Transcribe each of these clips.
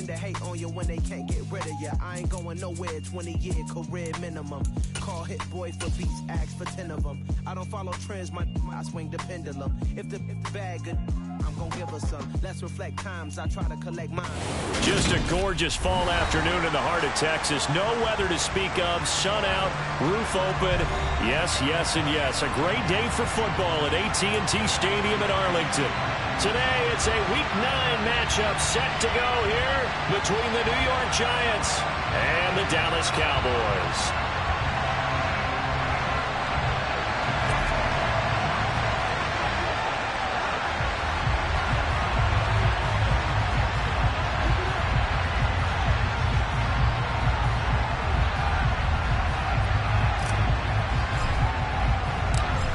tend to hate on you when they can't get rid of you. I ain't going nowhere, 20-year career minimum. Call Hit Boy for beats, ask for 10 of them. I don't follow trends, I swing the pendulum. If the bag good, I'm gonna give her some. Let's reflect times, I try to collect mine. Just a gorgeous fall afternoon in the heart of Texas. No weather to speak of, sun out, roof open. Yes, yes, and yes. A great day for football at AT&T Stadium in Arlington. Today, it's a Week 9 matchup set to go here between the New York Giants and the Dallas Cowboys.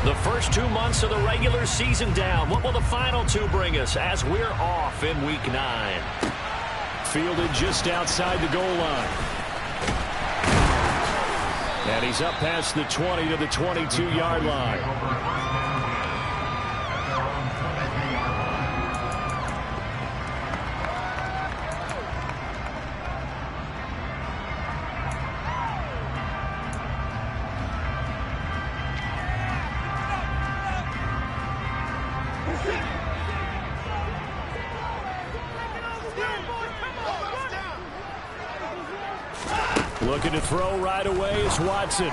The first 2 months of the regular season down. What will the final 2 bring us as we're off in Week 9? Fielded just outside the goal line. And he's up past the 20 to the 22-yard line. Looking to throw right away is Watson.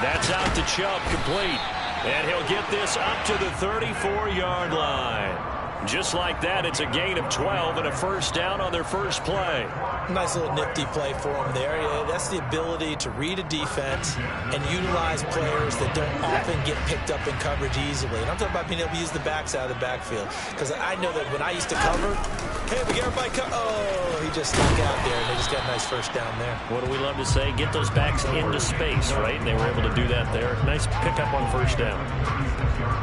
That's out to Chubb, complete. And he'll get this up to the 34-yard line. Just like that, it's a gain of 12 and a first down on their first play. Nice little nifty play for him there. That's the ability to read a defense and utilize players that don't often get picked up in coverage easily. And I'm talking about being able to use the backs out of the backfield. Because I know that when I used to cover, hey, we get everybody oh, he just stuck out there, and they just got a nice first down there. What do we love to say? Get those backs into space, right? And they were able to do that there. Nice pickup on first down.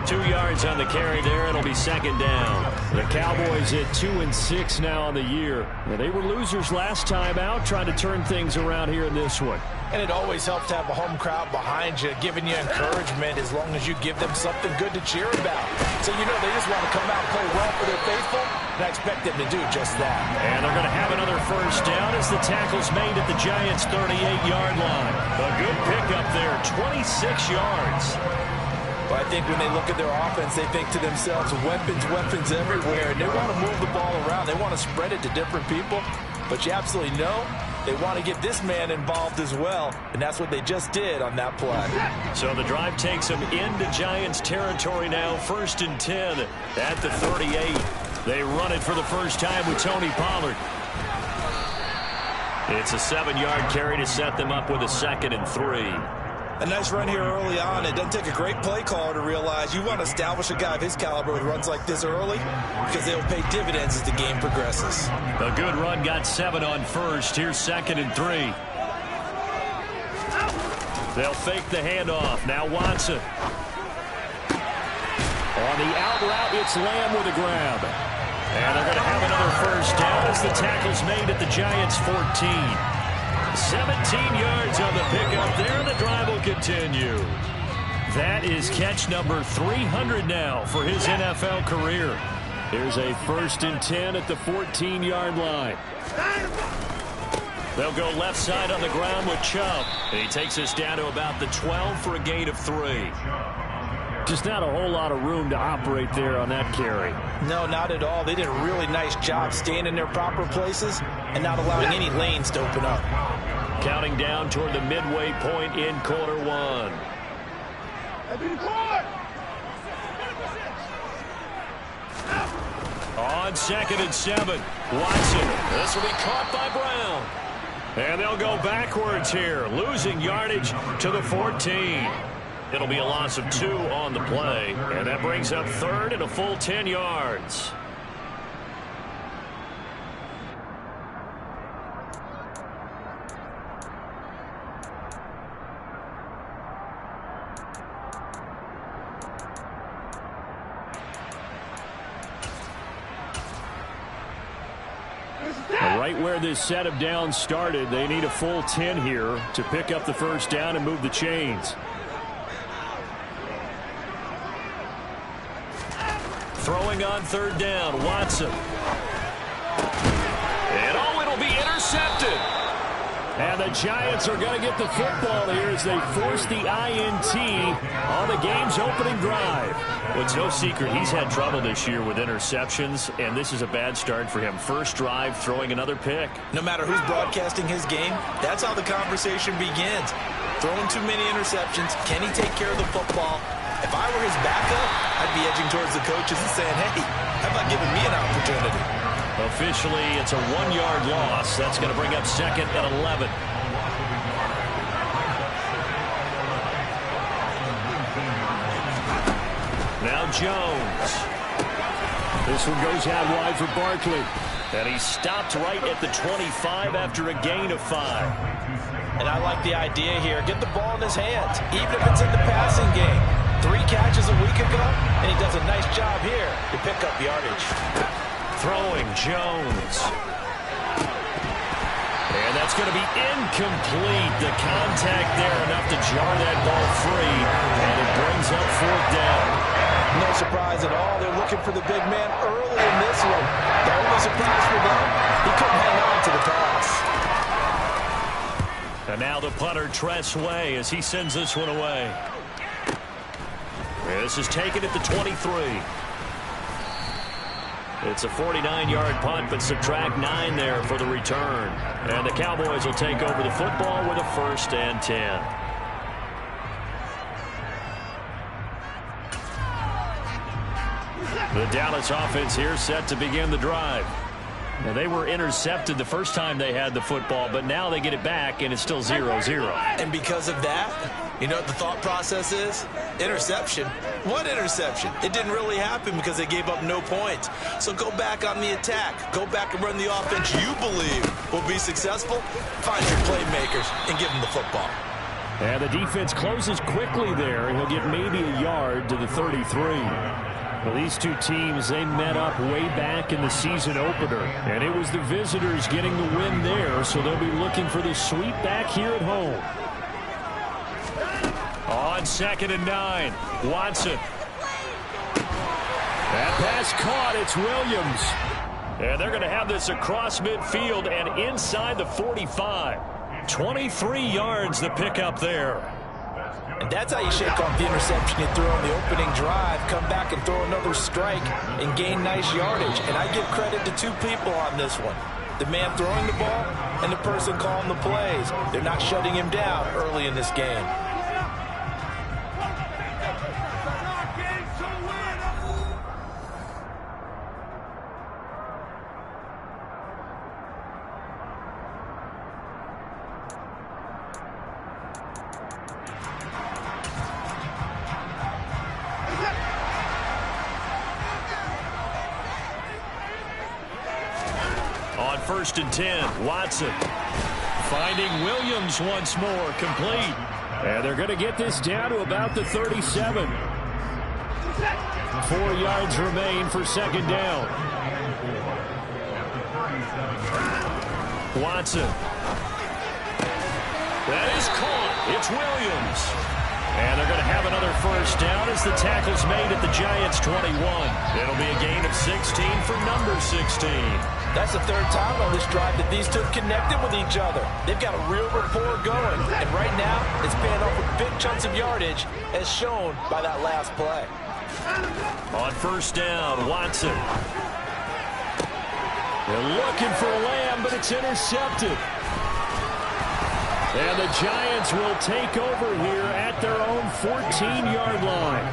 2 yards on the carry there. It'll be second down. The Cowboys at 2-6 now on the year. Now, they were losers last time out, trying to turn things around here in this one. And it always helps to have a home crowd behind you, giving you encouragement as long as you give them something good to cheer about. So, you know, they just want to come out and play well for their faithful, and I expect them to do just that. And they're going to have another first down as the tackle's made at the Giants' 38-yard line. A good pickup there, 26 yards. But I think when they look at their offense, they think to themselves, weapons everywhere, and they want to move the ball around. They want to spread it to different people, but you absolutely know they want to get this man involved as well, and that's what they just did on that play. So the drive takes them into Giants territory now, 1st and 10 at the 38. They run it for the first time with Tony Pollard. It's a 7-yard carry to set them up with a 2nd and 3. A nice run here early on. It doesn't take a great play caller to realize you want to establish a guy of his caliber who runs like this early because they'll pay dividends as the game progresses. A good run, got 7 on first. Here's 2nd and 3. They'll fake the handoff. Now Watson. On the out route, it's Lamb with a grab. And they're going to have another first down as the tackle's made at the Giants' 14. 17 yards on the pickup there, and the drive will continue. That is catch number 300 now for his NFL career. Here's a 1st and 10 at the 14-yard line. They'll go left side on the ground with Chubb. And he takes us down to about the 12 for a gain of 3. Just not a whole lot of room to operate there on that carry. No, not at all. They did a really nice job staying in their proper places and not allowing any lanes to open up. Counting down toward the midway point in quarter 1. On 2nd and 7, Watson. This will be caught by Brown. And they'll go backwards here, losing yardage to the 14. It'll be a loss of 2 on the play, and that brings up 3rd and a full 10 yards. Right where this set of downs started, they need a full 10 here to pick up the first down and move the chains. Throwing on 3rd down, Watson. And And the Giants are going to get the football here as they force the INT on the game's opening drive. Well, it's no secret he's had trouble this year with interceptions, and this is a bad start for him. First drive, throwing another pick. No matter who's broadcasting his game, that's how the conversation begins. Throwing too many interceptions. Can he take care of the football? If I were his backup, I'd be edging towards the coaches and saying, hey, how about giving me an opportunity? Officially, it's a 1-yard loss. That's going to bring up 2nd and 11. Now Jones. This one goes out wide for Barkley. And he stopped right at the 25 after a gain of 5. And I like the idea here. Get the ball in his hands, even if it's in the passing game. 3 catches a week ago, and he does a nice job here to pick up yardage. Throwing Jones. And that's going to be incomplete. The contact there enough to jar that ball free. And it brings up 4th down. No surprise at all. They're looking for the big man early in this one. The only surprise for them, he couldn't hang on to the pass. And now the punter, Tress Way, as he sends this one away. This is taken at the 23. It's a 49-yard punt, but subtract 9 there for the return. And the Cowboys will take over the football with a 1st and 10. The Dallas offense here set to begin the drive. Now, they were intercepted the first time they had the football, but now they get it back, and it's still 0-0. And because of that, you know what the thought process is? Interception. What interception? It didn't really happen because they gave up no points. So go back on the attack. Go back and run the offense you believe will be successful. Find your playmakers and give them the football. And the defense closes quickly there, and he'll get maybe a yard to the 33. Well, these two teams, they met up way back in the season opener, and it was the visitors getting the win there, so they'll be looking for the sweep back here at home. On 2nd and 9, Watson. That pass caught. It's Williams. And they're going to have this across midfield and inside the 45. 23 yards the pickup there. And that's how you shake off the interception you threw on the opening drive, come back and throw another strike and gain nice yardage. And I give credit to 2 people on this one. The man throwing the ball and the person calling the plays. They're not shutting him down early in this game. On 1st and 10, Watson finding Williams once more, complete. And they're going to get this down to about the 37. 4 yards remain for 2nd down. Watson. That is caught. It's Williams. And they're going to have another 1st down as the tackle's made at the Giants' 21. It'll be a gain of 16 for number 16. That's the 3rd time on this drive that these 2 have connected with each other. They've got a real rapport going. And right now, it's paying off with big chunks of yardage, as shown by that last play. On 1st down, Watson. They're looking for Lamb, but it's intercepted. And the Giants will take over here at their own 14-yard line.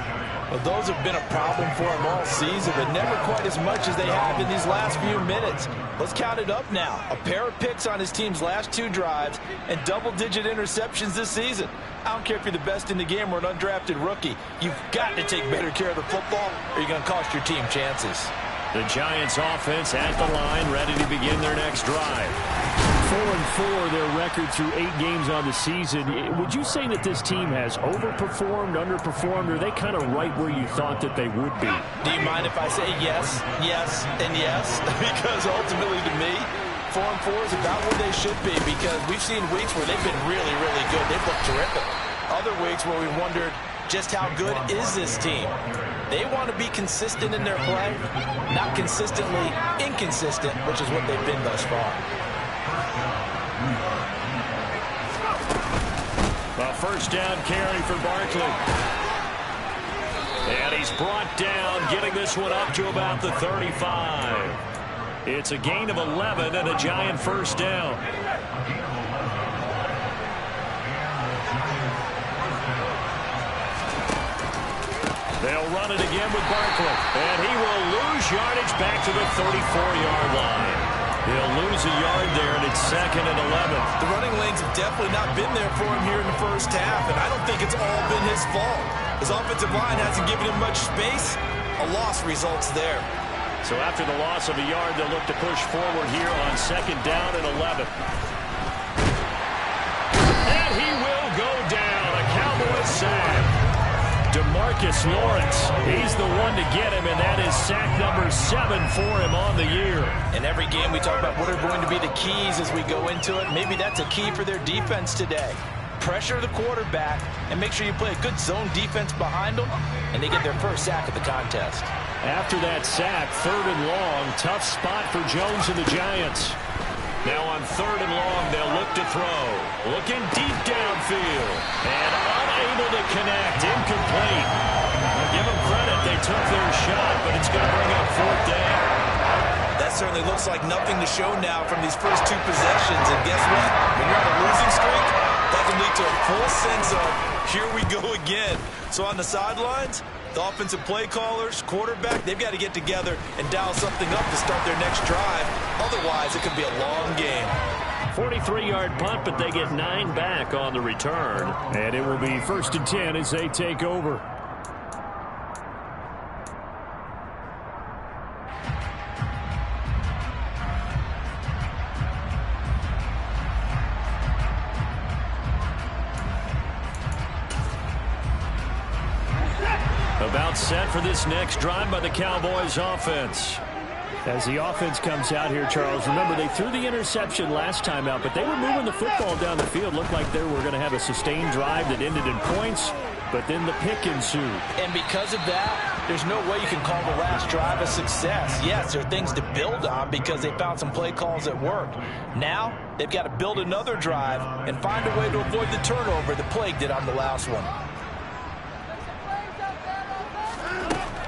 Well, those have been a problem for them all season, but never quite as much as they have in these last few minutes. Let's count it up now. A pair of picks on his team's last 2 drives and double-digit interceptions this season. I don't care if you're the best in the game or an undrafted rookie. You've got to take better care of the football or you're going to cost your team chances. The Giants offense at the line, ready to begin their next drive. 4-4 their record through 8 games on the season. Would you say that this team has overperformed, underperformed, or are they kind of right where you thought that they would be? Do you mind if I say yes, yes, and yes? Because ultimately to me, 4-4 is about where they should be, because we've seen weeks where they've been really, really good. They've looked terrific. Other weeks where we wondered just how good is this team. They want to be consistent in their play, not consistently inconsistent, which is what they've been thus far. A first down carry for Barkley. And he's brought down, getting this one up to about the 35. It's a gain of 11 and a Giant first down. They'll run it again with Barkley. And he will lose yardage back to the 34-yard line. He'll lose a yard there, and it's 2nd and 11. The running lanes have definitely not been there for him here in the first half, and I don't think it's all been his fault. His offensive line hasn't given him much space. A loss results there. So after the loss of a yard, they'll look to push forward here on 2nd down and 11. And he will go down. A Cowboys sack. DeMarcus Lawrence, he's the one to get him, and that is sack number 7 for him on the year. In every game, we talk about what are going to be the keys as we go into it. Maybe that's a key for their defense today. Pressure the quarterback and make sure you play a good zone defense behind them, and they get their first sack of the contest. After that sack, 3rd and long, tough spot for Jones and the Giants. Now on 3rd and long, they'll look to throw. Looking deep downfield. And unable to connect. Incomplete. Give them credit. They took their shot, but it's going to bring up 4th down. That certainly looks like nothing to show now from these first 2 possessions. And guess what? When you're on a losing streak, that can lead to a full sense of, here we go again. So on the sidelines, the offensive play callers, quarterback, they've got to get together and dial something up to start their next drive. Otherwise, it could be a long game. 43-yard punt, but they get 9 back on the return. And it will be 1st and 10 as they take over. About set for this next drive by the Cowboys offense. As the offense comes out here, Charles, remember they threw the interception last time out, but they were moving the football down the field. Looked like they were going to have a sustained drive that ended in points, but then the pick ensued. And because of that, there's no way you can call the last drive a success. Yes, there are things to build on because they found some play calls that worked. Now, they've got to build another drive and find a way to avoid the turnover that plagued it on the last one.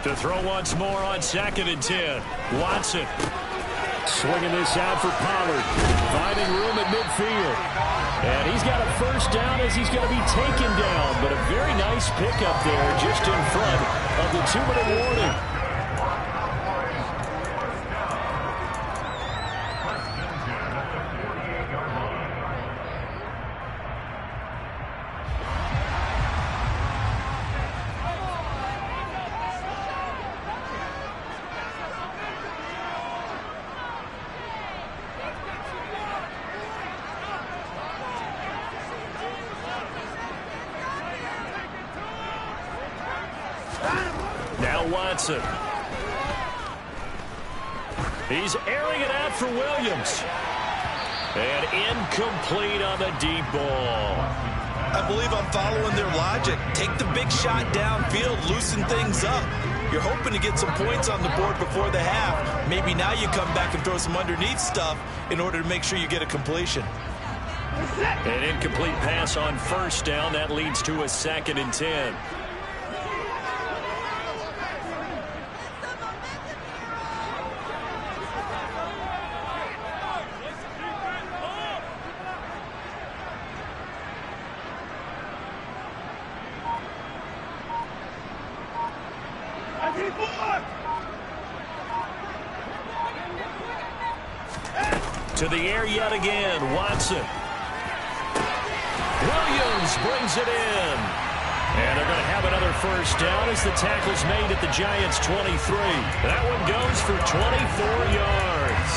To throw once more on 2nd and 10. Watson swinging this out for Pollard. Finding room at midfield. And he's got a first down as he's going to be taken down. But a very nice pickup there just in front of the 2-minute warning. Now Watson. He's airing it out for Williams. And incomplete on the deep ball. I believe I'm following their logic. Take the big shot downfield, loosen things up. You're hoping to get some points on the board before the half. Maybe now you come back and throw some underneath stuff in order to make sure you get a completion. An incomplete pass on first down. That leads to a 2nd and 10. To the air yet again, Watson. Williams brings it in. And they're going to have another first down as the tackle's made at the Giants' 23. That one goes for 24 yards.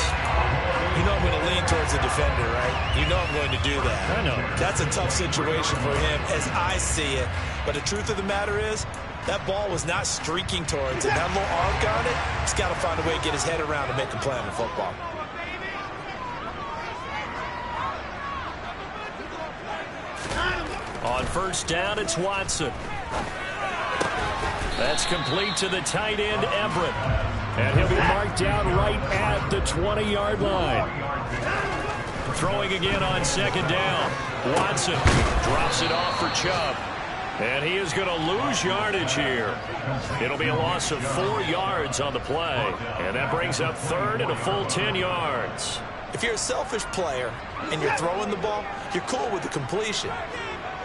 You know I'm going to lean towards the defender, right? You know I'm going to do that. I know. That's a tough situation for him as I see it. But the truth of the matter is, that ball was not streaking towards it. That little arc on it, he's got to find a way to get his head around and make a play on the football. On first down, it's Watson. That's complete to the tight end, Everett. And he'll be marked down right at the 20-yard line. Throwing again on second down. Watson drops it off for Chubb. And he is going to lose yardage here. It'll be a loss of 4 yards on the play. And that brings up third and a full 10 yards. If you're a selfish player and you're throwing the ball, you're cool with the completion.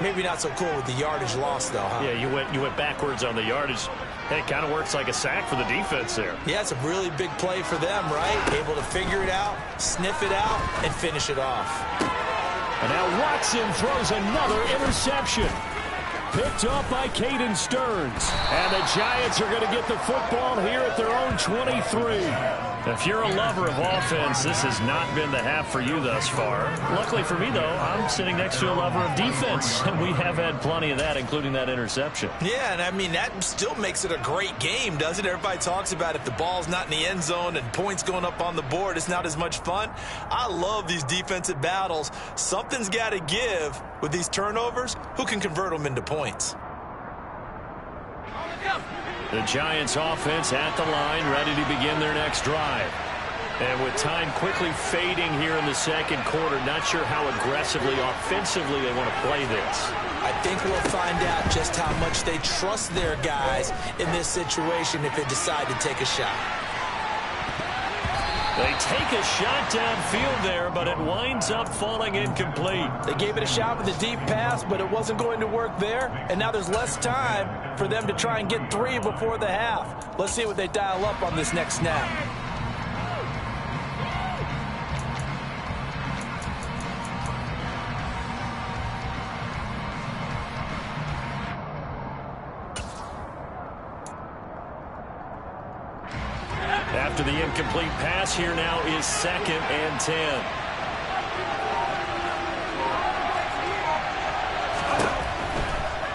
Maybe not so cool with the yardage loss, though, huh? Yeah, you went backwards on the yardage. It kind of works like a sack for the defense there. Yeah, it's a really big play for them, right? Able to figure it out, sniff it out, and finish it off. And now Watson throws another interception. Picked up by Caden Stearns. And the Giants are going to get the football here at their own 23. If you're a lover of offense, this has not been the half for you thus far. Luckily for me, though, I'm sitting next to a lover of defense, and we have had plenty of that, including that interception. Yeah, and I mean, that still makes it a great game, doesn't it? Everybody talks about if the ball's not in the end zone and points going up on the board, it's not as much fun. I love these defensive battles. Something's got to give with these turnovers. Who can convert them into points? The Giants offense at the line, ready to begin their next drive. And with time quickly fading here in the second quarter, not sure how aggressively, offensively they want to play this. I think we'll find out just how much they trust their guys in this situation if they decide to take a shot. They take a shot downfield there, but it winds up falling incomplete. They gave it a shot with a deep pass, but it wasn't going to work there. And now there's less time for them to try and get 3 before the half. Let's see what they dial up on this next snap. After the incomplete pass, here now is 2nd and 10.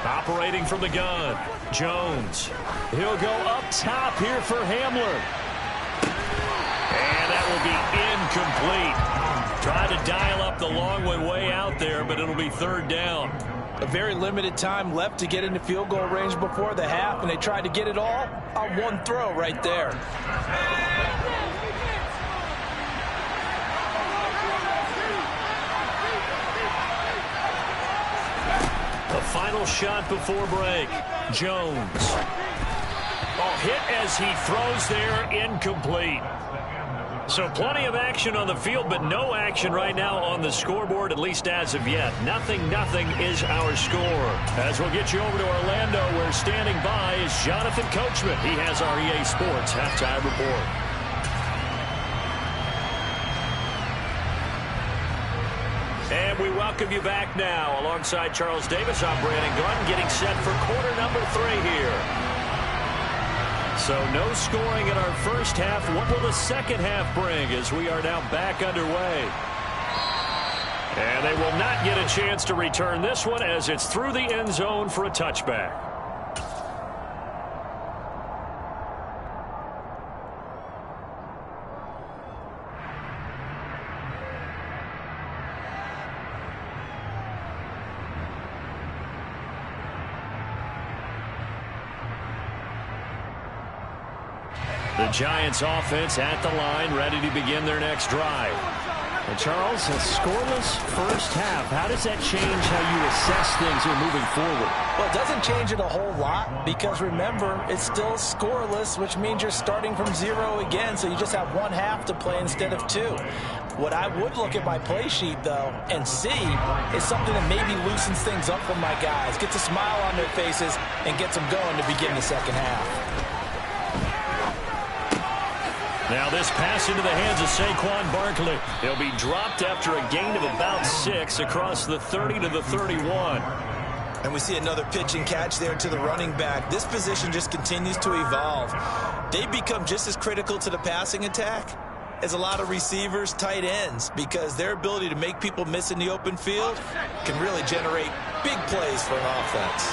Operating from the gun, Jones. He'll go up top here for Hamler. And that will be incomplete. Try to dial up the long one way out there, but it'll be 3rd down. A very limited time left to get into field goal range before the half, and they tried to get it all on one throw right there. The final shot before break. Jones. Oh, hit as he throws there, incomplete. So plenty of action on the field, but no action right now on the scoreboard, at least as of yet. 0-0 is our score. As we'll get you over to Orlando, where standing by is Jonathan Coachman. He has our EA Sports halftime report. And we welcome you back now. Alongside Charles Davis, I'm Brandon Gunn, getting set for quarter number 3 here. So no scoring in our first half. What will the second half bring as we are now back underway? And they will not get a chance to return this one as it's through the end zone for a touchback. The Giants offense at the line, ready to begin their next drive. And Charles, a scoreless first half. How does that change how you assess things here moving forward? Well, it doesn't change it a whole lot because, remember, it's still scoreless, which means you're starting from 0 again, so you just have 1 half to play instead of 2. What I would look at my play sheet, though, and see is something that maybe loosens things up for my guys, gets a smile on their faces, and gets them going to begin the second half. Now this pass into the hands of Saquon Barkley. He'll be dropped after a gain of about 6 across the 30 to the 31. And we see another pitch and catch there to the running back. This position just continues to evolve. They become just as critical to the passing attack as a lot of receivers, tight ends, because their ability to make people miss in the open field can really generate big plays for an offense.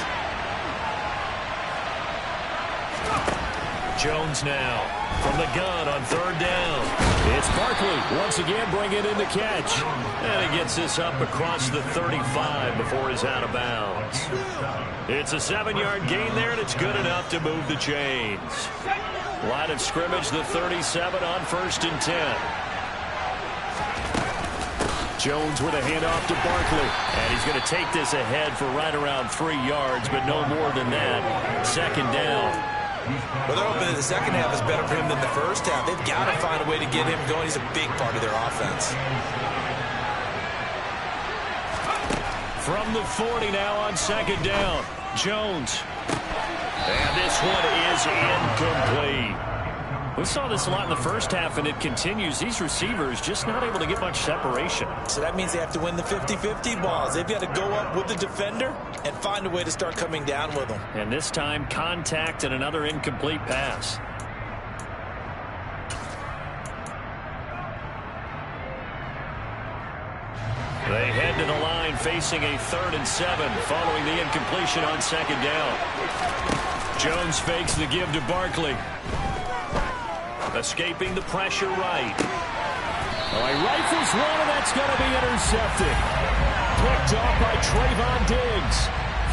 Jones now from the gun on 3rd down. It's Barkley once again bringing in the catch. And he gets this up across the 35 before he's out of bounds. It's a 7-yard gain there, and it's good enough to move the chains. Line of scrimmage, the 37 on 1st and 10. Jones with a handoff to Barkley. And he's going to take this ahead for right around 3 yards, but no more than that. Second down. Well, they're hoping that the second half is better for him than the first half. They've got to find a way to get him going. He's a big part of their offense. From the 40 now on second down. Jones. And this one is incomplete. We saw this a lot in the first half, and it continues. These receivers just not able to get much separation. So that means they have to win the 50-50 balls. They've got to go up with the defender and find a way to start coming down with them. And this time, contact and another incomplete pass. They head to the line facing a 3rd and 7 following the incompletion on second down. Jones fakes the give to Barkley. Escaping the pressure right. Oh, he rifles one, and that's going to be intercepted. Picked off by Trayvon Diggs.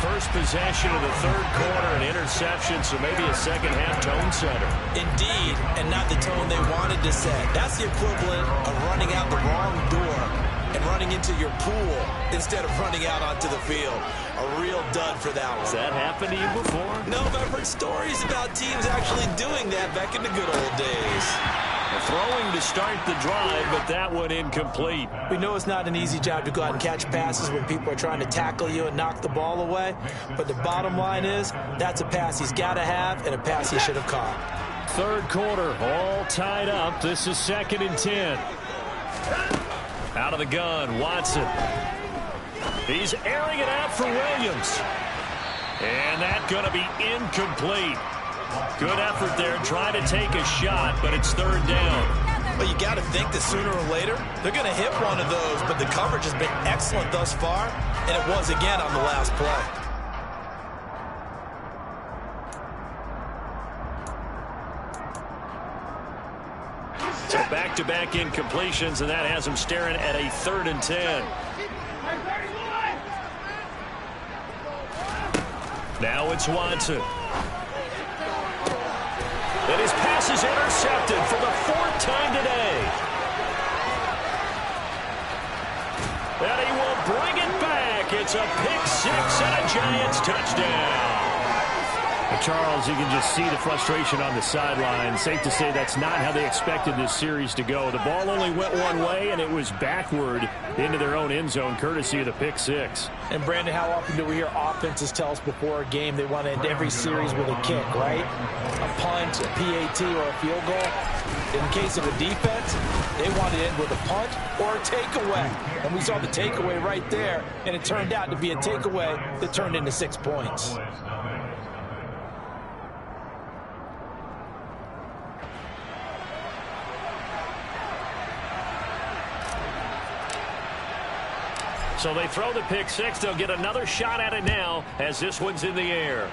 First possession of the 3rd quarter, an interception, so maybe a second-half tone setter. Indeed, and not the tone they wanted to set. That's the equivalent of running out the wrong door and running into your pool instead of running out onto the field. A real dud for that one. Has that happened to you before? No, but I've heard stories about teams actually doing that back in the good old days. Throwing to start the drive, but that one incomplete. We know it's not an easy job to go out and catch passes when people are trying to tackle you and knock the ball away, but the bottom line is that's a pass he's got to have and a pass he should have caught. 3rd quarter, all tied up. This is 2nd and 10. Out of the gun, Watson. He's airing it out for Williams. And that's going to be incomplete. Good effort there, trying to take a shot, but it's 3rd down. But you got to think that sooner or later, they're going to hit one of those, but the coverage has been excellent thus far, and it was again on the last play. So back-to-back incompletions, and that has him staring at a 3rd and 10. Now it's Watson. And his pass is intercepted for the 4th time today. And he will bring it back. It's a pick 6 and a Giants touchdown. Charles, you can just see the frustration on the sideline. Safe to say that's not how they expected this series to go. The ball only went one way, and it was backward into their own end zone, courtesy of the pick 6. And, Brandon, how often do we hear offenses tell us before a game they want to end every series with a kick, right? A punt, a PAT, or a field goal. In the case of a defense, they want to end with a punt or a takeaway. And we saw the takeaway right there, and it turned out to be a takeaway that turned into 6 points. So they throw the pick 6. They'll get another shot at it now as this one's in the air.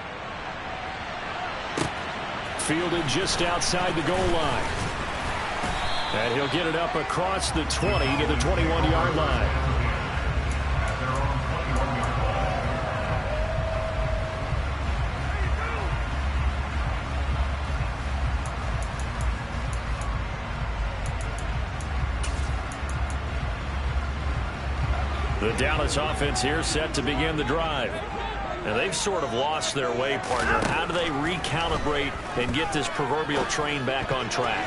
Fielded just outside the goal line. And he'll get it up across the 20 to the 21-yard line. The Dallas offense here set to begin the drive. And they've sort of lost their way, partner. How do they recalibrate and get this proverbial train back on track?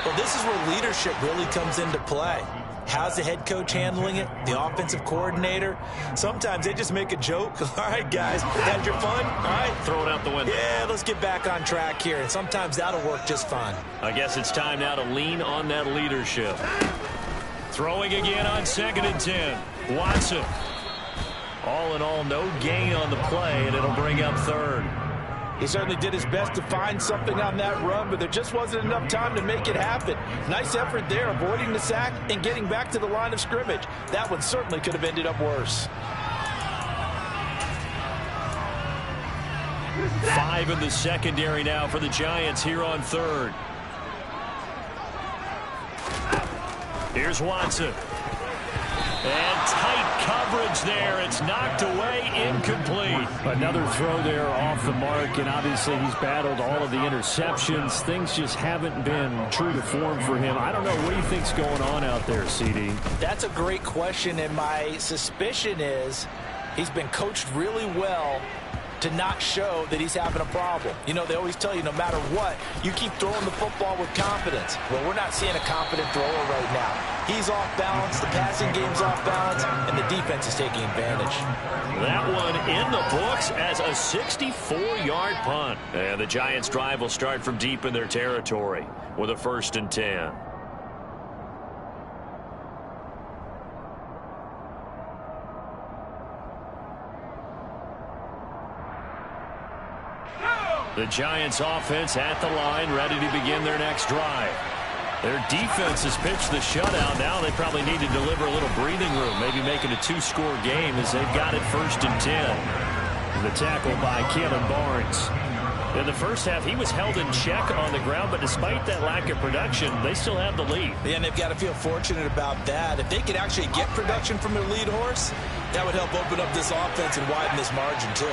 Well, this is where leadership really comes into play. How's the head coach handling it? The offensive coordinator? Sometimes they just make a joke. All right, guys, had your fun? All right. Throw it out the window. Yeah, let's get back on track here. And sometimes that'll work just fine. I guess it's time now to lean on that leadership. Throwing again on 2nd and 10. Watson. All in all, no gain on the play, and it'll bring up 3rd. He certainly did his best to find something on that run, but there just wasn't enough time to make it happen. Nice effort there, avoiding the sack and getting back to the line of scrimmage. That one certainly could have ended up worse. 5 in the secondary now for the Giants here on 3rd. Here's Watson. And tight coverage there. It's knocked away, incomplete. Another throw there off the mark, and obviously he's battled all of the interceptions. Things just haven't been true to form for him. I don't know. What do you think's going on out there, CD? That's a great question, and my suspicion is he's been coached really well to not show that he's having a problem. You know, they always tell you no matter what, you keep throwing the football with confidence. Well, we're not seeing a confident thrower right now. He's off balance, the passing game's off balance, and the defense is taking advantage. That one in the books as a 64-yard punt. And the Giants' drive will start from deep in their territory with a 1st and 10. The Giants offense at the line, ready to begin their next drive. Their defense has pitched the shutout. Now they probably need to deliver a little breathing room, maybe make it a 2-score game as they've got it 1st and 10. The tackle by Kevin Barnes. In the first half, he was held in check on the ground, but despite that lack of production, they still have the lead. Yeah, and they've got to feel fortunate about that. If they could actually get production from their lead horse, that would help open up this offense and widen this margin, too.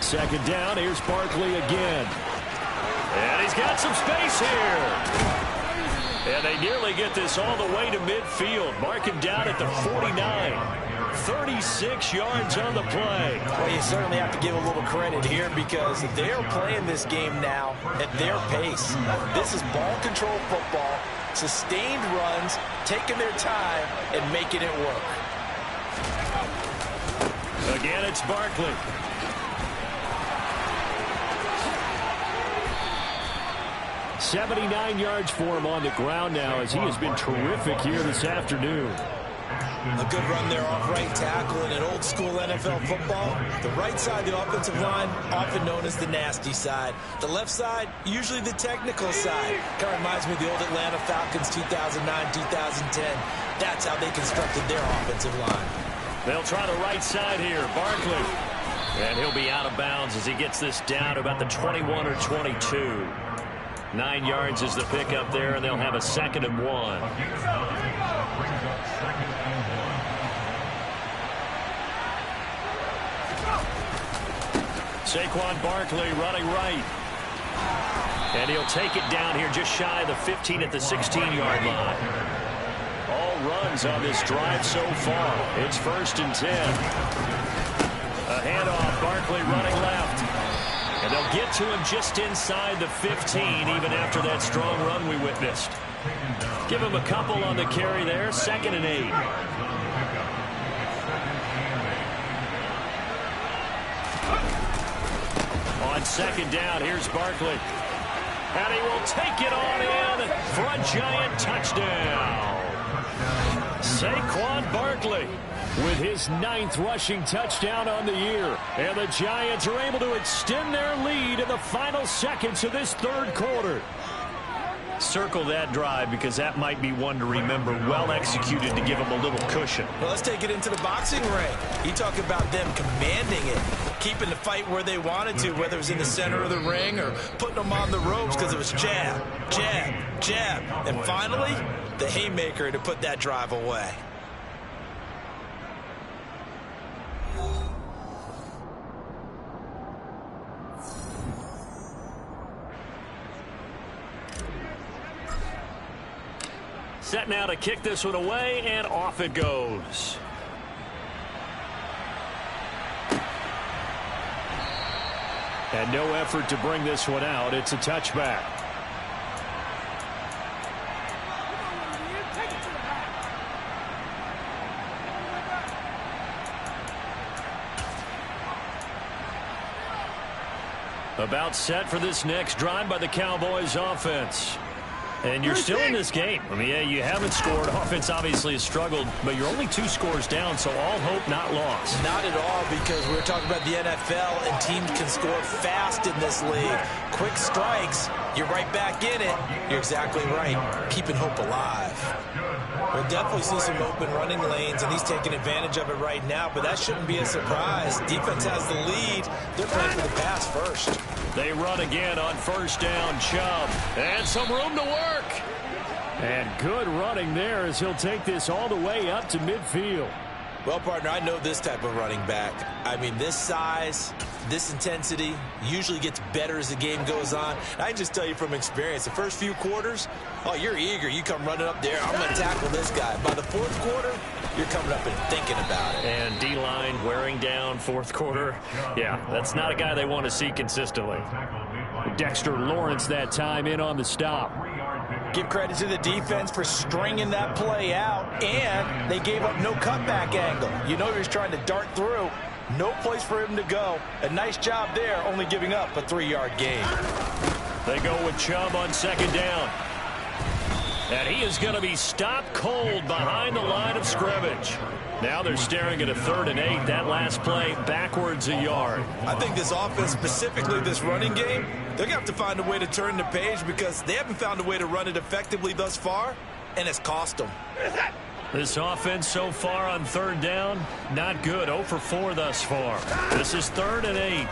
2nd down, here's Barkley again. And he's got some space here. And they nearly get this all the way to midfield. Mark him down at the 49. 36 yards on the play. Well, you certainly have to give a little credit here because they're playing this game now at their pace. This is ball control football, sustained runs, taking their time and making it work. Again, it's Barkley. $79 yards for him on the ground now as he has been terrific here this afternoon. A good run there off right tackle in an old school NFL football. The right side of the offensive line, often known as the nasty side. The left side, usually the technical side. Kind of reminds me of the old Atlanta Falcons 2009-2010. That's how they constructed their offensive line. They'll try the right side here. Barkley. And he'll be out of bounds as he gets this down to about the 21 or 22. 9 yards is the pickup there, and they'll have a 2nd and 1. Saquon Barkley running right. And he'll take it down here just shy of the 15 at the 16-yard line. All runs on this drive so far. It's 1st and 10. A handoff, Barkley running left. And they'll get to him just inside the 15, even after that strong run we witnessed. Give him a couple on the carry there, 2nd and 8. On 2nd down, here's Barkley. And he will take it on in for a Giant touchdown. Saquon Barkley with his 9th rushing touchdown on the year. And the Giants are able to extend their lead in the final seconds of this 3rd quarter. Circle that drive because that might be one to remember. Well executed to give them a little cushion. Well, let's take it into the boxing ring. You talk about them commanding it, keeping the fight where they wanted to, whether it was in the center of the ring or putting them on the ropes because it was jab, jab, jab. And finally, the haymaker to put that drive away. Set now to kick this one away, and off it goes. And no effort to bring this one out. It's a touchback. About set for this next drive by the Cowboys offense. And you're still in this game. I mean, yeah, you haven't scored. Offense obviously has struggled, but you're only 2 scores down, so all hope not lost. Not at all, because we're talking about the NFL, and teams can score fast in this league. Quick strikes, you're right back in it. You're exactly right. Keeping hope alive. We'll definitely see some open running lanes, and he's taking advantage of it right now, but that shouldn't be a surprise. Defense has the lead. They're playing for the pass first. They run again on 1st down, Chubb. And some room to work. And good running there as he'll take this all the way up to midfield. Well, partner, I know this type of running back. I mean, this size, this intensity usually gets better as the game goes on. And I can just tell you from experience, the first few quarters, oh, you're eager. You come running up there, I'm going to tackle this guy. By the fourth quarter, you're coming up and thinking about it. And D-line wearing down fourth quarter. Yeah, that's not a guy they want to see consistently. Dexter Lawrence that time in on the stop. Give credit to the defense for stringing that play out, and they gave up no cutback angle. You know he was trying to dart through. No place for him to go. A nice job there, only giving up a 3-yard gain. They go with Chubb on second down. And he is going to be stopped cold behind the line of scrimmage. Now they're staring at a 3rd and 8. That last play backwards a yard. I think this offense, specifically this running game, they're going to have to find a way to turn the page because they haven't found a way to run it effectively thus far, and it's cost them. This offense so far on 3rd down, not good. 0 for 4 thus far. This is 3rd and 8.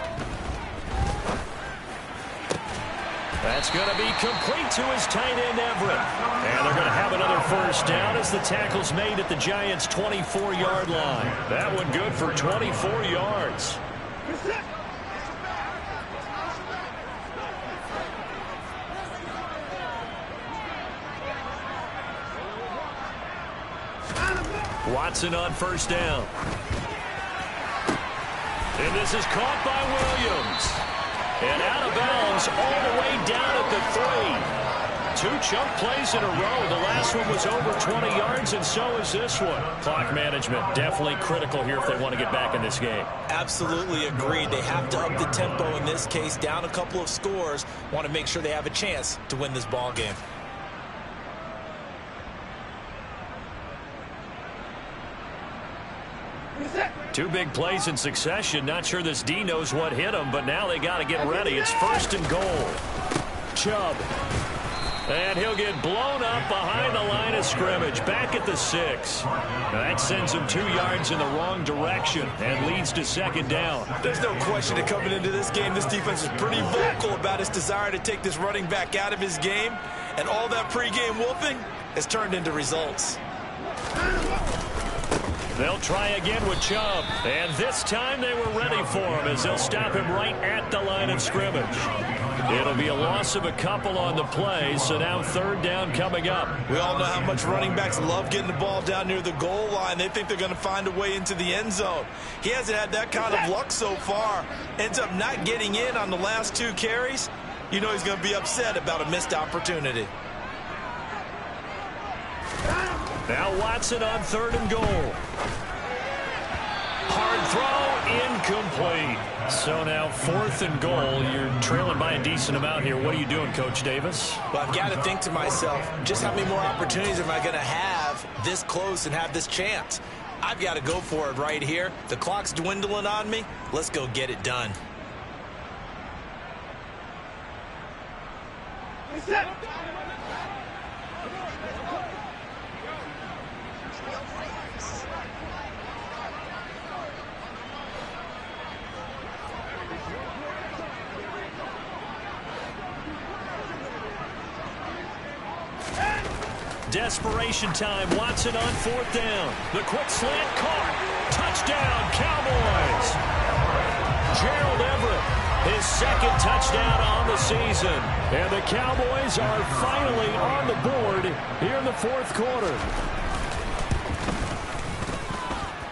That's going to be complete to his tight end, Everett. And they're going to have another first down as the tackle's made at the Giants' 24-yard line. That one good for 24 yards. Watson on first down. And this is caught by Williams. And out of bounds all the way down at the 3. 2 chunk plays in a row. The last one was over 20 yards, and so is this one. Clock management definitely critical here if they want to get back in this game. Absolutely agreed. They have to up the tempo in this case, down a couple of scores. Want to make sure they have a chance to win this ball game. Two big plays in succession. Not sure this D knows what hit him, but now they got to get ready. It's 1st and goal. Chubb. And he'll get blown up behind the line of scrimmage. Back at the 6. Now that sends him 2 yards in the wrong direction and leads to 2nd down. There's no question that coming into this game, this defense is pretty vocal about its desire to take this running back out of his game. And all that pregame wolfing has turned into results. They'll try again with Chubb. And this time they were ready for him as they'll stop him right at the line of scrimmage. It'll be a loss of a couple on the play, so now 3rd down coming up. We all know how much running backs love getting the ball down near the goal line. They think they're going to find a way into the end zone. He hasn't had that kind of luck so far. Ends up not getting in on the last 2 carries. You know he's going to be upset about a missed opportunity. Now Watson on 3rd and goal. Hard throw, incomplete. So now 4th and goal. You're trailing by a decent amount here. What are you doing, Coach Davis? Well, I've got to think to myself, just how many more opportunities am I going to have this close and have this chance? I've got to go for it right here. The clock's dwindling on me. Let's go get it done. Desperation time. Watson on 4th down. The quick slant caught. Touchdown, Cowboys. Gerald Everett, his 2nd touchdown on the season. And the Cowboys are finally on the board here in the 4th quarter.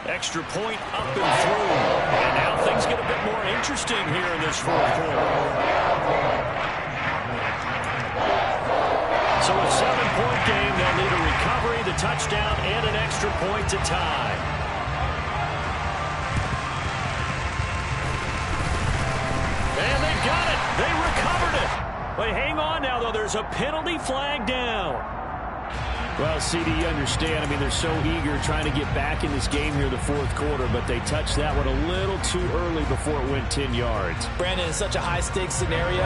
Extra point up and through. And now things get a bit more interesting here in this 4th quarter. So a 7-point game, they'll need a recovery, the touchdown, and an extra point to tie. And they got it. They recovered it. But hang on now, though. There's a penalty flag down. Well, CD, you understand. I mean, they're so eager trying to get back in this game here in the 4th quarter, but they touched that one a little too early before it went 10 yards. Brandon, in such a high-stakes scenario,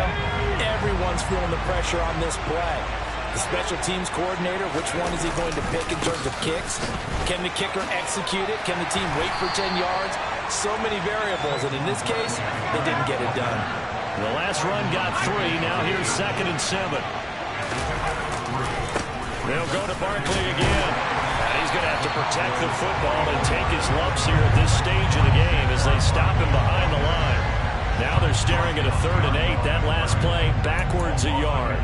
everyone's feeling the pressure on this play. The special teams coordinator, which one is he going to pick in terms of kicks? Can the kicker execute it? Can the team wait for 10 yards? So many variables, and in this case, they didn't get it done. The last run got 3. Now here's 2nd and 7. They'll go to Barkley again. And he's going to have to protect the football and take his lumps here at this stage of the game as they stop him behind the line. Now they're staring at a 3rd and 8. That last play backwards a yard.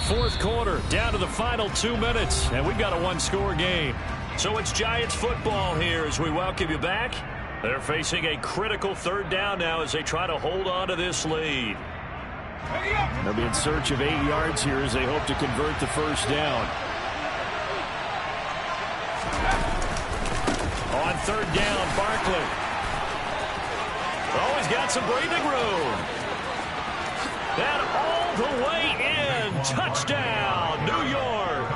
Fourth quarter, down to the final 2 minutes, and we've got a one-score game. So it's Giants football here as we welcome you back. They're facing a critical 3rd down now as they try to hold on to this lead. They'll be in search of 8 yards here as they hope to convert the first down. On 3rd down, Barkley. Oh, he's got some breathing room. And all the way in. Touchdown, New York.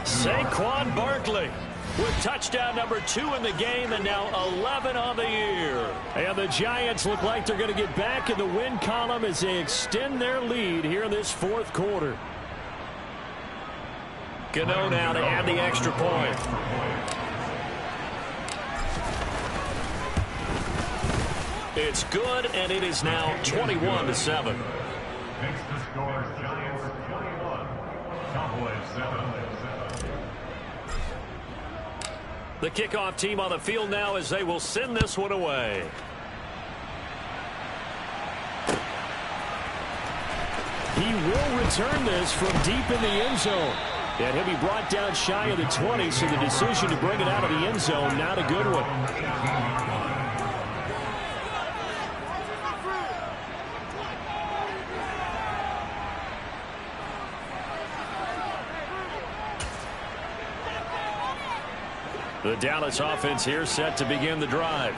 Saquon Barkley with touchdown number 2 in the game and now 11 on the year. And the Giants look like they're going to get back in the win column as they extend their lead here in this 4th quarter. Gano now to add the extra point. It's good, and it is now 21-7. Makes the score Giants 21, Cowboys 7. The kickoff team on the field now as they will send this one away. He will return this from deep in the end zone. And he'll be brought down shy of the 20, so the decision to bring it out of the end zone, not a good one. The Dallas offense here set to begin the drive.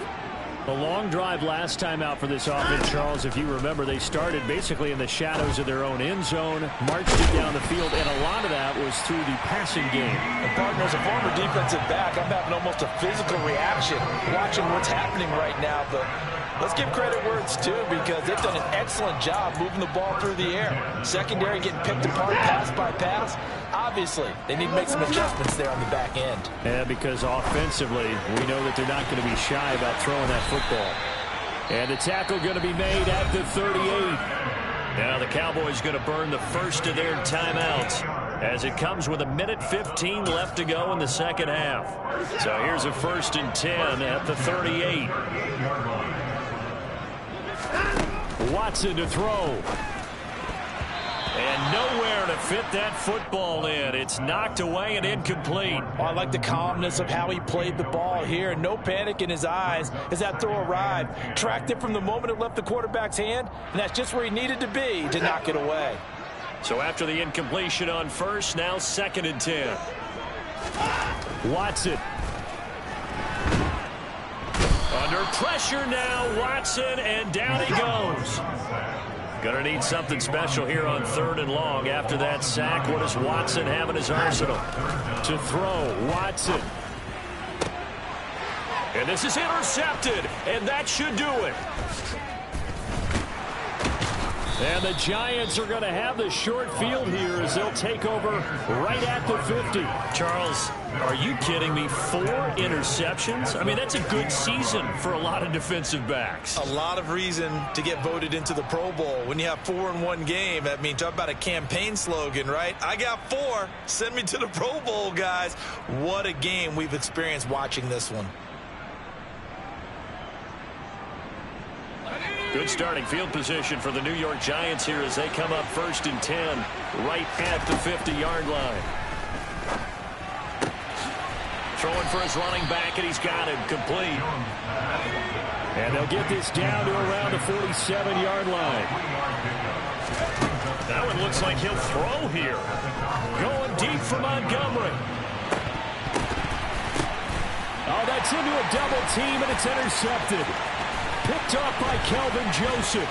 A long drive last time out for this offense, Charles. If you remember, they started basically in the shadows of their own end zone, marched it down the field, and a lot of that was through the passing game. And partner, as a former defensive back, I'm having almost a physical reaction watching what's happening right now. But let's give credit where it's due because they've done an excellent job moving the ball through the air. Secondary getting picked apart pass by pass. Obviously, they need to make some adjustments there on the back end. Yeah, because offensively, we know that they're not going to be shy about throwing that football. And the tackle going to be made at the 38. Now the Cowboys going to burn the first of their timeouts as it comes with 1:15 left to go in the second half. So here's a 1st and 10 at the 38. Watson to throw. And nowhere to fit that football in. It's knocked away and incomplete. Oh, I like the calmness of how he played the ball here. No panic in his eyes as that throw arrived. Tracked it from the moment it left the quarterback's hand, and that's just where he needed to be to knock it away. So after the incompletion on first, now 2nd and 10. Watson. Under pressure now, Watson, and down he goes. Gonna need something special here on 3rd and long. After that sack, what does Watson have in his arsenal? To throw, Watson. And this is intercepted, and that should do it. And the Giants are going to have the short field here as they'll take over right at the 50. Charles, are you kidding me? 4 interceptions? I mean, that's a good season for a lot of defensive backs. A lot of reason to get voted into the Pro Bowl. When you have 4 in one game, I mean, talk about a campaign slogan, right? I got 4. Send me to the Pro Bowl, guys. What a game we've experienced watching this one. Good starting field position for the New York Giants here as they come up 1st and 10 right at the 50-yard line. Throwing for his running back, and he's got him complete. And they'll get this down to around the 47-yard line. That one looks like he'll throw here. Going deep for Montgomery. Oh, that's into a double team, and it's intercepted. Picked off by Kelvin Joseph.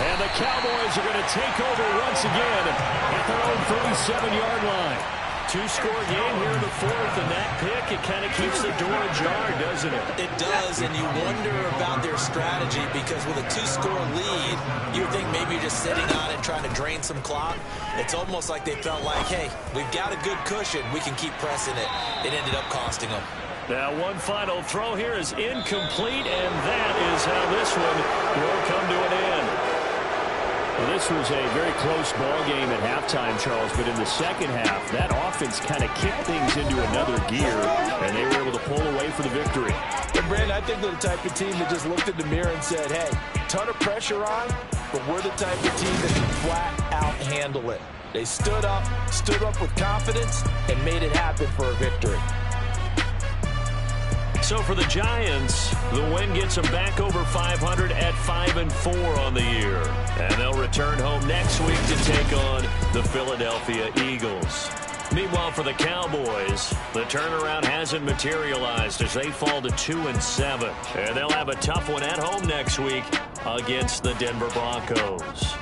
And the Cowboys are going to take over once again at their own 37-yard line. 2-score game here in the 4th, and that pick, it kind of keeps the door ajar, doesn't it? It does, and you wonder about their strategy because with a 2-score lead, you would think maybe you're just sitting on it trying to drain some clock. It's almost like they felt like, hey, we've got a good cushion. We can keep pressing it. It ended up costing them. Now one final throw here is incomplete, and that is how this one will come to an end. this was a very close ball game at halftime, Charles, but in the second half, that offense kind of kicked things into another gear, and they were able to pull away for the victory. And Brandon, I think they're the type of team that just looked in the mirror and said, hey, ton of pressure on, but we're the type of team that can flat out handle it. They stood up with confidence, and made it happen for a victory. So for the Giants, the win gets them back over 500 at 5-4 on the year. And they'll return home next week to take on the Philadelphia Eagles. Meanwhile, for the Cowboys, the turnaround hasn't materialized as they fall to 2-7. And they'll have a tough one at home next week against the Denver Broncos.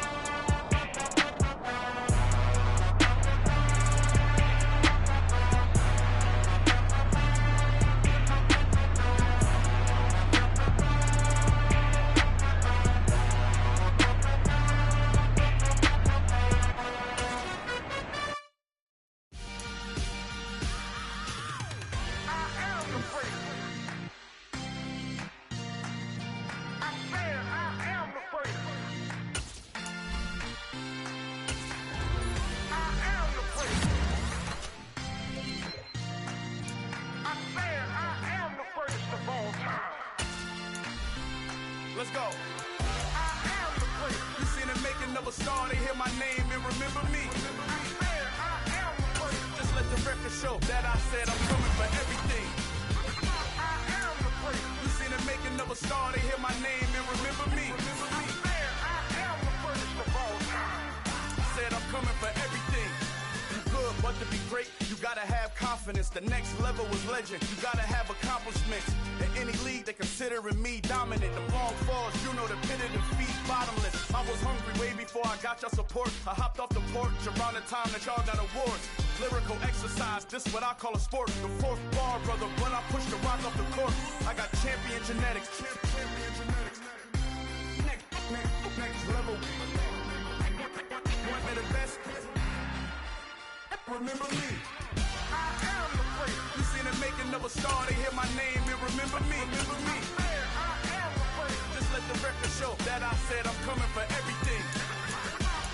Let's go. I am the place. You seen the making of a star, they hear my name and remember me. I am the place. Just let the record show that I said I'm coming for everything. I am the place. You seen the making of a star, they hear my name and remember me. I am the first of all time. Said I'm coming for everything. You good, but to be great, you gotta have confidence. The next level was legend. You gotta have accomplishments. In any league, they considering me dominant. The long falls, you know the pit of defeat, bottomless. I was hungry way before I got your support. I hopped off the porch around the time that y'all got awards. Lyrical exercise, this what I call a sport. The fourth bar, brother, when I push the rock off the court. I got champion genetics. Champion genetics. Next level. One of the best. Remember me. I am the place. You seen the making of a star, they hear my name and remember me. Remember me. I am the place. Just let the record show that I said I'm coming for everything.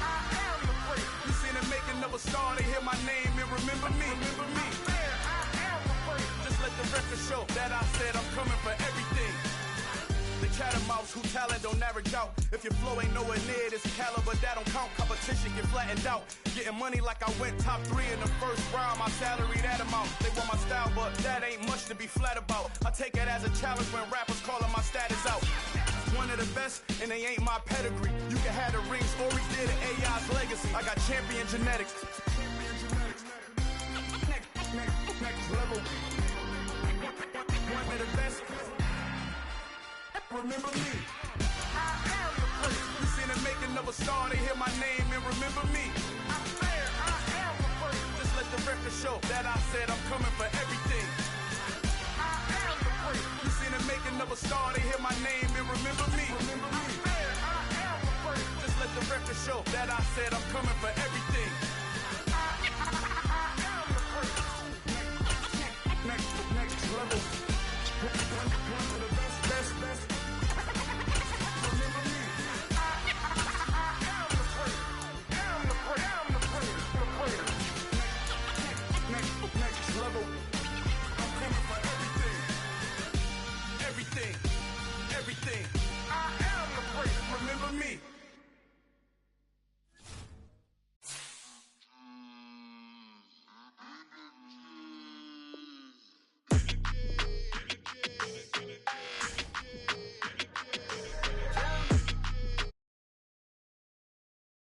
I am the place. You seen the making of a star, they hear my name and remember me. Remember me. I am the place. Just let the record show that I said I'm coming for everything. The catamounts who talent don't average out. If your flow ain't nowhere near this caliber, that don't count. Competition get flattened out. Getting money like I went top 3 in the first round. My salary that amount. They want my style, but that ain't much to be flat about. I take it as a challenge when rappers calling my status out. One of the best, and they ain't my pedigree. You can have the rings, or we did it, AI's legacy. I got champion genetics. Next level. One of the best. Remember me. I am the place. You seen the making of a star, they hear my name and remember me. I am the place. Just let the record show that I said I'm coming for everything. I am the place. You seen the making of a star, they hear my name and remember me. Remember me. I am the place. Just let the record show that I said I'm coming for everything. I am the place. Next level. One of the best. Everything. I am the place. Remember me.